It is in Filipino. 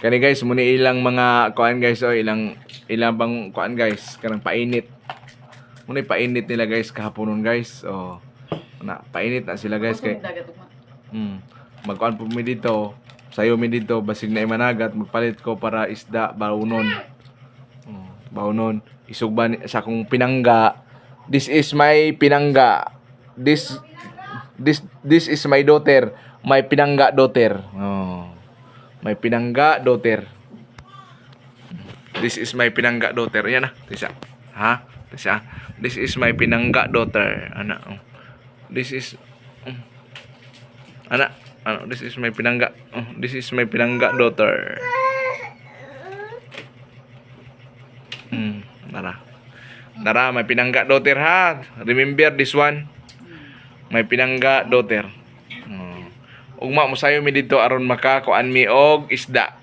Kani guys, muna ilang mga kuan guys, ilang bang kuan guys, kanang painit. Muna painit nila guys kahaponon guys. Na painit na sila guys kay. Magkuan po mi dito. Sayo mi dito basig na imanagat magpalit ko para isda baunon. Baunon isugban sa akong pinangga. This is my pinangga. This is my daughter. My pinangga daughter. My pinangga daughter. This is my pinangga daughter. Yan na. Tisa. Ha? Tisa. This is my pinangga daughter. Ana. This is Ana. Ano? This is my pinangga. This is my pinangga daughter. Nara. Nara, my pinangga daughter ha. Remember this one. My pinangga daughter. Ugma mo sayo mi dito aron makakuan mi og isda.